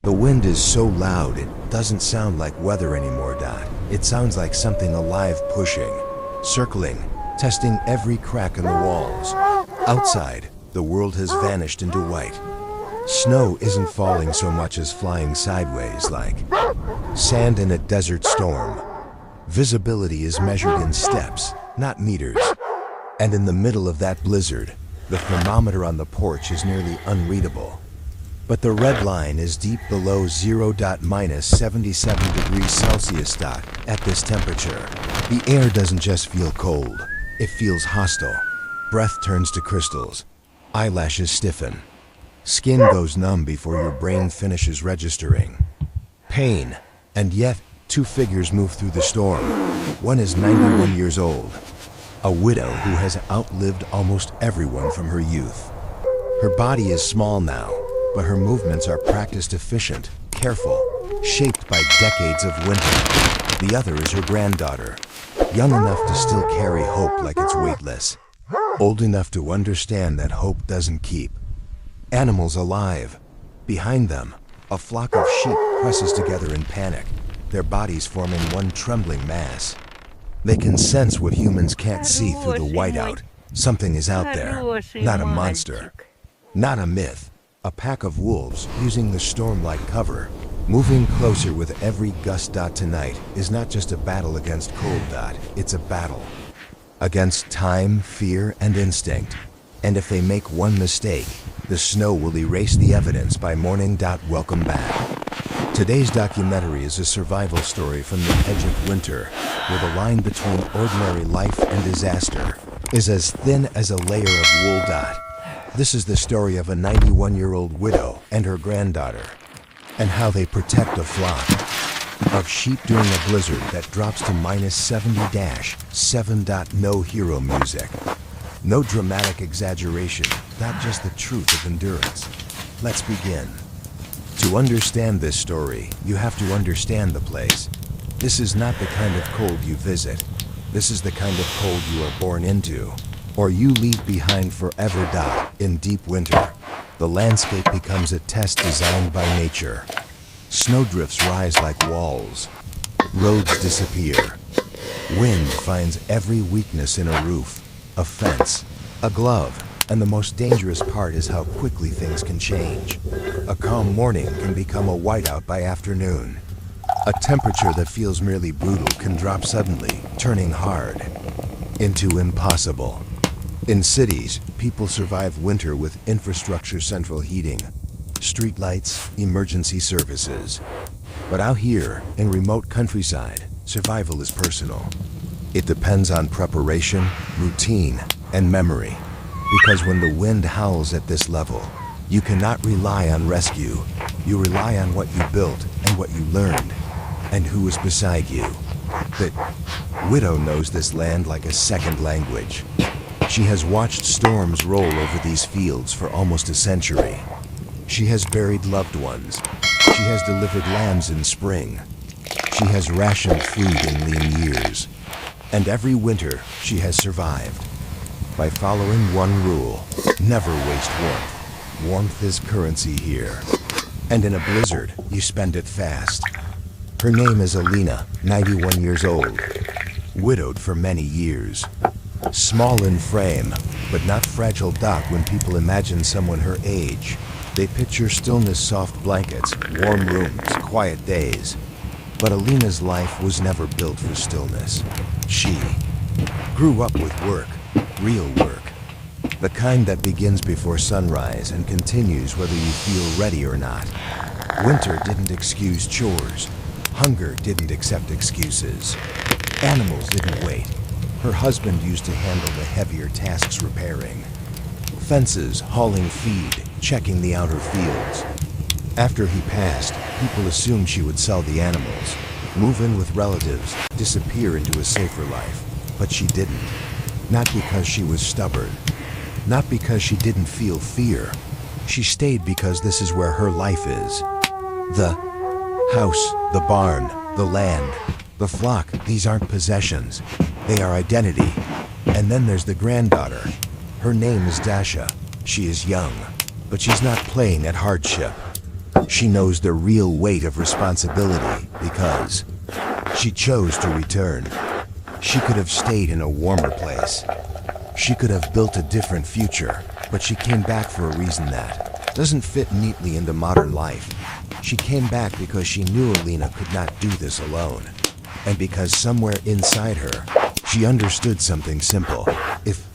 The wind is so loud it doesn't sound like weather anymore, Dot. It sounds like something alive pushing, circling, testing every crack in the walls. Outside, the world has vanished into white. Snow isn't falling so much as flying sideways like sand in a desert storm. Visibility is measured in steps, not meters. And in the middle of that blizzard, the thermometer on the porch is nearly unreadable. But the red line is deep below 0. Minus 77 degrees Celsius. At this temperature, the air doesn't just feel cold, it feels hostile. Breath turns to crystals, eyelashes stiffen, skin goes numb before your brain finishes registering. Pain, and yet two figures move through the storm. One is 91 years old, a widow who has outlived almost everyone from her youth. Her body is small now, but her movements are practiced, efficient, careful, shaped by decades of winter. The other is her granddaughter, young enough to still carry hope like it's weightless, old enough to understand that hope doesn't keep. Animals alive. Behind them, a flock of sheep presses together in panic, their bodies forming one trembling mass. They can sense what humans can't see through the whiteout. Something is out there, not a monster, not a myth. A pack of wolves using the storm like cover, moving closer with every gust. Tonight is not just a battle against cold. It's a battle against time, fear, and instinct. And if they make one mistake, the snow will erase the evidence by morning. Welcome back. Today's documentary is a survival story from the edge of winter, where the line between ordinary life and disaster is as thin as a layer of wool. This is the story of a 91-year-old widow and her granddaughter, and how they protect a flock of sheep during a blizzard that drops to minus 70-7. No hero music, no dramatic exaggeration, not just the truth of endurance. Let's begin. To understand this story, you have to understand the place. This is not the kind of cold you visit. This is the kind of cold you are born into, or you leave behind forever. In deep winter, the landscape becomes a test designed by nature. Snowdrifts rise like walls. Roads disappear. Wind finds every weakness in a roof, a fence, a glove, and the most dangerous part is how quickly things can change. A calm morning can become a whiteout by afternoon. A temperature that feels merely brutal can drop suddenly, turning hard into impossible. In cities, people survive winter with infrastructure, central heating, streetlights, emergency services. But out here, in remote countryside, survival is personal. It depends on preparation, routine, and memory. Because when the wind howls at this level, you cannot rely on rescue. You rely on what you built and what you learned, and who is beside you. The widow knows this land like a second language. She has watched storms roll over these fields for almost a century. She has buried loved ones. She has delivered lambs in spring. She has rationed food in lean years. And every winter, she has survived by following one rule: never waste warmth. Warmth is currency here. And in a blizzard, you spend it fast. Her name is Alina, 91 years old, widowed for many years. Small in frame, but not fragile. When people imagine someone her age, they picture stillness, soft blankets, warm rooms, quiet days. But Alina's life was never built for stillness. She grew up with work, real work. The kind that begins before sunrise and continues whether you feel ready or not. Winter didn't excuse chores. Hunger didn't accept excuses. Animals didn't wait. Her husband used to handle the heavier tasks, repairing fences, hauling feed, checking the outer fields. After he passed, people assumed she would sell the animals, move in with relatives, disappear into a safer life. But she didn't. Not because she was stubborn. Not because she didn't feel fear. She stayed because this is where her life is. The house, the barn, the land, the flock, these aren't possessions. They are identity. And then there's the granddaughter. Her name is Dasha. She is young, but she's not playing at hardship. She knows the real weight of responsibility because she chose to return. She could have stayed in a warmer place. She could have built a different future, but she came back for a reason that doesn't fit neatly into modern life. She came back because she knew Alina could not do this alone. And because somewhere inside her, she understood something simple. If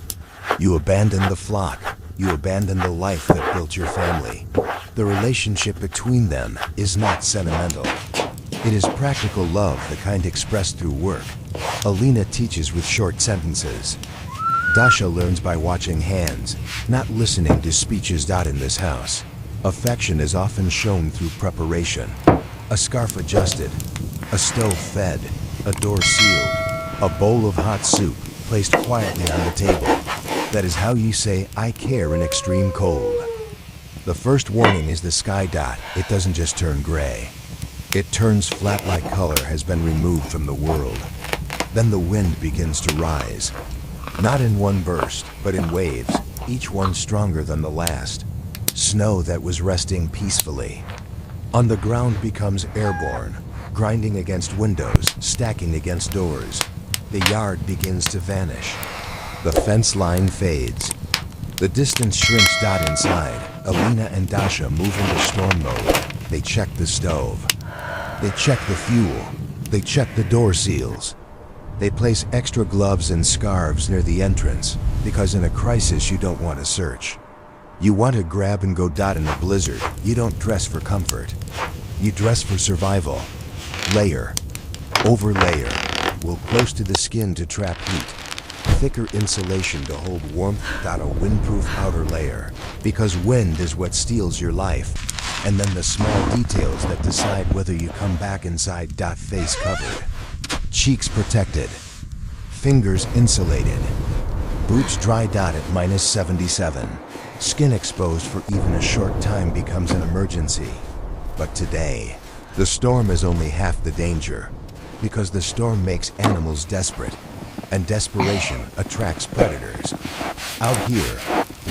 you abandon the flock, you abandon the life that built your family. The relationship between them is not sentimental. It is practical love, the kind expressed through work. Alina teaches with short sentences. Dasha learns by watching hands, not listening to speeches. In this house, affection is often shown through preparation. A scarf adjusted, a stove fed, a door sealed, a bowl of hot soup placed quietly on the table. That is how you say, I care in extreme cold. The first warning is the sky. It doesn't just turn gray. It turns flat like color has been removed from the world. Then the wind begins to rise. Not in one burst, but in waves, each one stronger than the last. Snow that was resting peacefully on the ground becomes airborne, grinding against windows, stacking against doors. The yard begins to vanish. The fence line fades. The distance shrinks. Inside, Alina and Dasha move into storm mode. They check the stove. They check the fuel. They check the door seals. They place extra gloves and scarves near the entrance, because in a crisis you don't want to search. You want to grab and go. In a blizzard, you don't dress for comfort. You dress for survival. Layer over layer, wool close to the skin to trap heat. Thicker insulation to hold warmth. A windproof outer layer, because wind is what steals your life. And then the small details that decide whether you come back inside. Face covered. Cheeks protected. Fingers insulated. Boots dry. At -77. Skin exposed for even a short time becomes an emergency. But today, the storm is only half the danger. Because the storm makes animals desperate. And desperation attracts predators. Out here,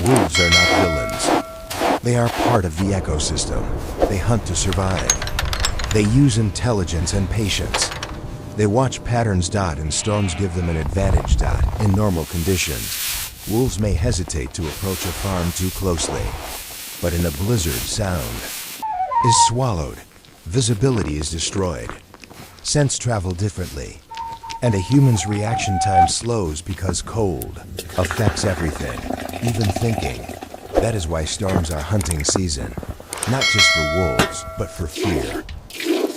wolves are not villains. They are part of the ecosystem. They hunt to survive. They use intelligence and patience. They watch patterns. And storms give them an advantage. In normal conditions, wolves may hesitate to approach a farm too closely. But in a blizzard, sound is swallowed. Visibility is destroyed. Scents travel differently. And a human's reaction time slows because cold affects everything, even thinking. That is why storms are hunting season. Not just for wolves, but for fear.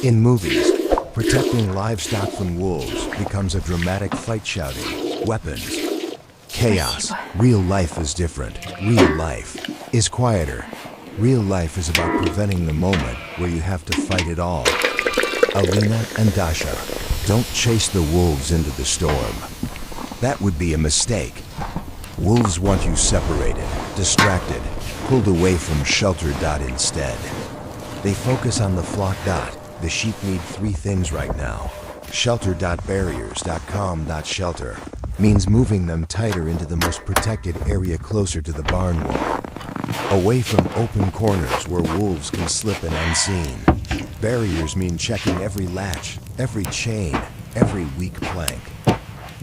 In movies, protecting livestock from wolves becomes a dramatic fight. Shouting, weapons, chaos. Real life is different. Real life is quieter. Real life is about preventing the moment where you have to fight it all. Alina and Dasha don't chase the wolves into the storm. That would be a mistake. Wolves want you separated, distracted, pulled away from shelter. Instead, they focus on the flock. The sheep need 3 things right now. Shelter. Barriers.com. Shelter means moving them tighter into the most protected area closer to the barn wall. Away from open corners where wolves can slip in unseen. Barriers mean checking every latch, every chain, every weak plank.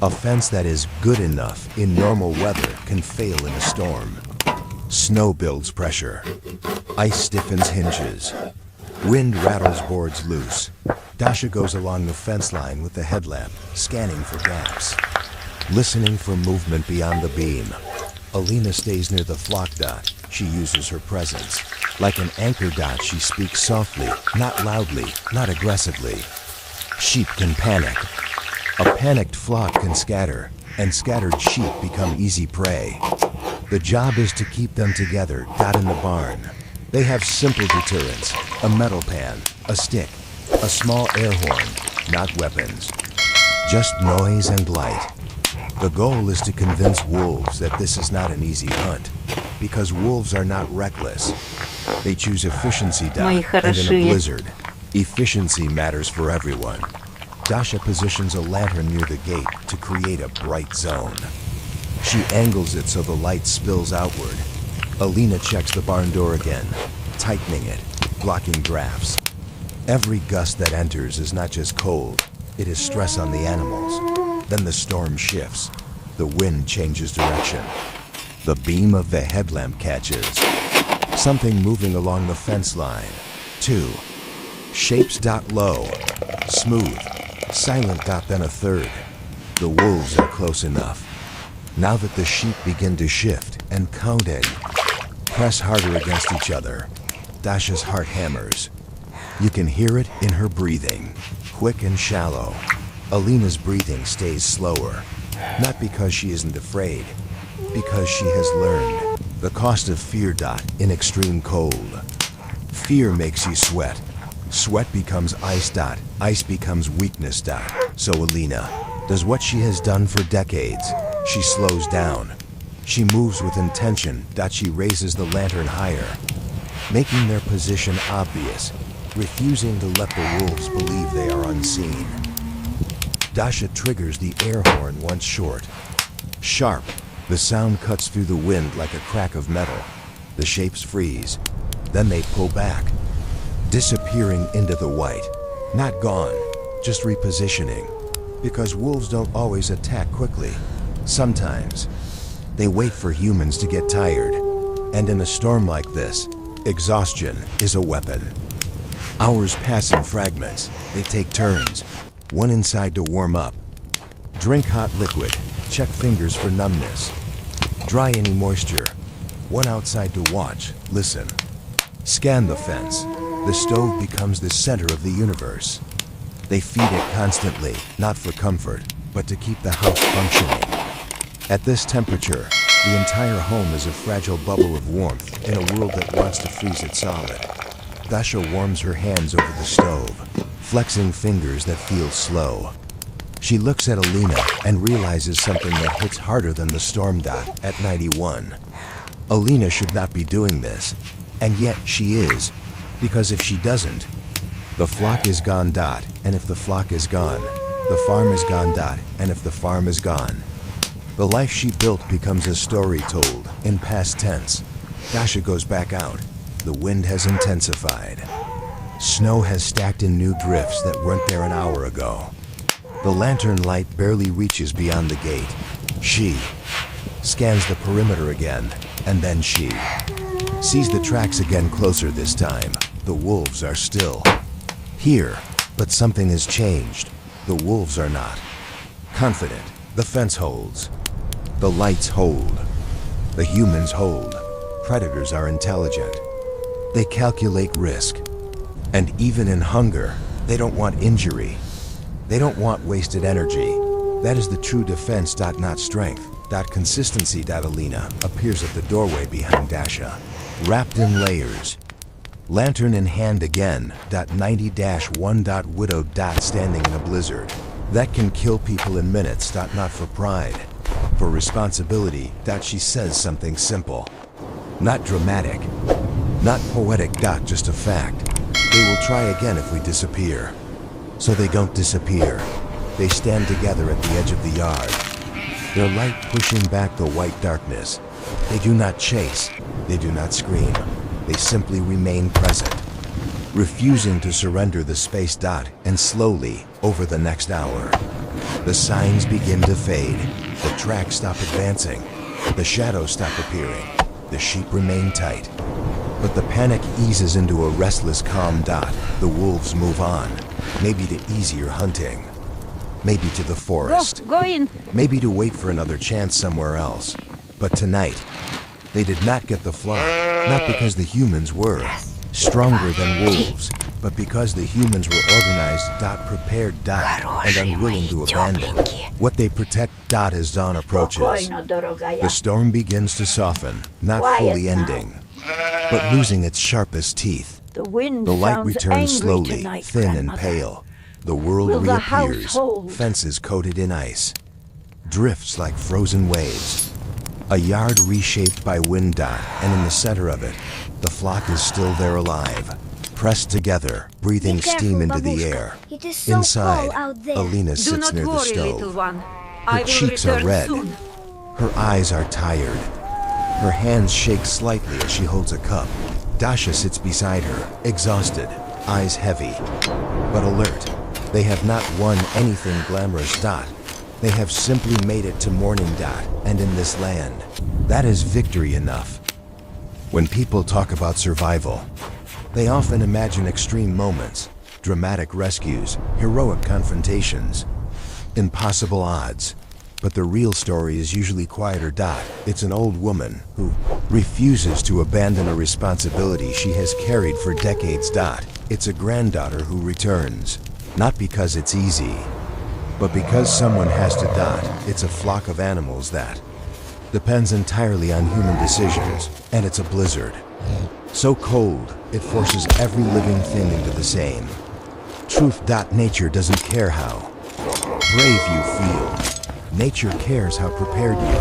A fence that is good enough in normal weather can fail in a storm. Snow builds pressure. Ice stiffens hinges. Wind rattles boards loose. Dasha goes along the fence line with the headlamp, scanning for gaps, listening for movement beyond the beam. Alina stays near the flock. She uses her presence. Like an anchor. She speaks softly, not loudly, not aggressively. Sheep can panic. A panicked flock can scatter, and scattered sheep become easy prey. The job is to keep them together. In the barn, they have simple deterrents: a metal pan, a stick, a small air horn, not weapons. Just noise and light. The goal is to convince wolves that this is not an easy hunt, because wolves are not reckless. They choose efficiency. And in a blizzard, efficiency matters for everyone. Dasha positions a lantern near the gate to create a bright zone. She angles it so the light spills outward. Alina checks the barn door again, tightening it. blocking drafts. Every gust that enters is not just cold, it is stress on the animals. Then the storm shifts. The wind changes direction. The beam of the headlamp catches something moving along the fence line. 2. Shapes. Low, smooth, silent. Then a third. The wolves are close enough. Now that the sheep begin to shift and counting, press harder against each other. Dasha's heart hammers. You can hear it in her breathing, quick and shallow. Alina's breathing stays slower, not because she isn't afraid, because she has learned the cost of fear. In extreme cold, fear makes you sweat. Sweat becomes ice. Ice becomes weakness. So Alina does what she has done for decades. She slows down. She moves with intention. She raises the lantern higher, making their position obvious, refusing to let the wolves believe they are unseen. Dasha triggers the air horn once short. Sharp, the sound cuts through the wind like a crack of metal. The shapes freeze. Then they pull back, disappearing into the white. Not gone, just repositioning. Because wolves don't always attack quickly. Sometimes they wait for humans to get tired. And in a storm like this, exhaustion is a weapon. Hours pass in fragments. They take turns. One inside to warm up. Drink hot liquid. Check fingers for numbness. Dry any moisture. One outside to watch. Listen. Scan the fence. The stove becomes the center of the universe. They feed it constantly, not for comfort, but to keep the house functioning. At this temperature, the entire home is a fragile bubble of warmth in a world that wants to freeze it solid. Dasha warms her hands over the stove, flexing fingers that feel slow. She looks at Alina and realizes something that hits harder than the storm. At 91. Alina should not be doing this, and yet she is, because if she doesn't, the flock is gone. And if the flock is gone, the farm is gone. And if the farm is gone, the life she built becomes a story told in past tense. Dasha goes back out. The wind has intensified. Snow has stacked in new drifts that weren't there an hour ago. The lantern light barely reaches beyond the gate. She scans the perimeter again, and then she sees the tracks again, closer this time. The wolves are still here, but something has changed. The wolves are not confident. The fence holds. The lights hold. The humans hold. Predators are intelligent. They calculate risk. And even in hunger, they don't want injury. They don't want wasted energy. That is the true defense. Not strength. Consistency. Alina appears at the doorway behind Dasha, wrapped in layers. Lantern in hand again. 90-1. Widowed. Standing in a blizzard that can kill people in minutes. Not for pride, for responsibility. She says something simple. Not dramatic, not poetic. Just a fact. They will try again if we disappear. So they don't disappear. They stand together at the edge of the yard, their light pushing back the white darkness. They do not chase. They do not scream. They simply remain present, refusing to surrender the space. And slowly, over the next hour, the signs begin to fade. The tracks stop advancing. The shadows stop appearing. The sheep remain tight. But the panic eases into a restless calm. The wolves move on, maybe to easier hunting, maybe to the forest, Go in. maybe to wait for another chance somewhere else. But tonight, they did not get the flock, not because the humans were stronger than wolves, but because the humans were organized. Prepared. And unwilling to abandon what they protect. As dawn approaches, the storm begins to soften, not fully ending, but losing its sharpest teeth. The wind The light sounds returns angry slowly, tonight, thin and Grandmother. pale. The world Will the house reappears, hold? fences coated in ice, drifts like frozen waves. A yard reshaped by wind. And in the center of it, the flock is still there, alive, pressed together, breathing Be careful, steam into the Babushka. air. It is so Inside, cold out there. Alina Do sits not near the worry, little stove. one. Her I will cheeks are return red. soon. Her eyes are tired. Her hands shake slightly as she holds a cup. Dasha sits beside her, exhausted, eyes heavy, but alert. They have not won anything glamorous. They have simply made it to morning. And in this land, that is victory enough. When people talk about survival, they often imagine extreme moments, dramatic rescues, heroic confrontations, impossible odds. But the real story is usually quieter. It's an old woman who refuses to abandon a responsibility she has carried for decades. It's a granddaughter who returns, not because it's easy, but because someone has to. It's a flock of animals that depends entirely on human decisions, and it's a blizzard. So cold, it forces every living thing into the same truth. Nature doesn't care how brave you feel. Nature cares how prepared you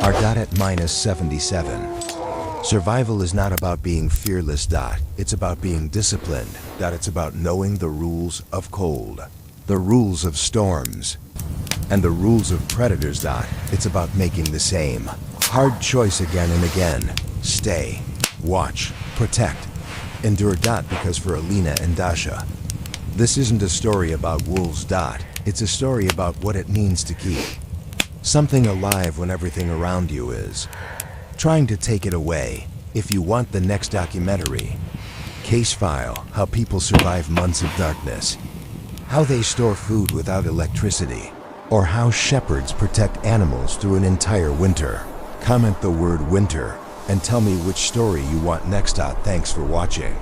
are. At -77. Survival is not about being fearless. It's about being disciplined. It's about knowing the rules of cold, the rules of storms, and the rules of predators. It's about making the same hard choice again and again. Stay, watch, protect, endure. Because for Alina and Dasha, this isn't a story about wolves. It's a story about what it means to keep something alive when everything around you is trying to take it away. If you want the next documentary, case file, how people survive months of darkness, how they store food without electricity, or how shepherds protect animals through an entire winter, comment the word winter and tell me which story you want next. Thanks for watching.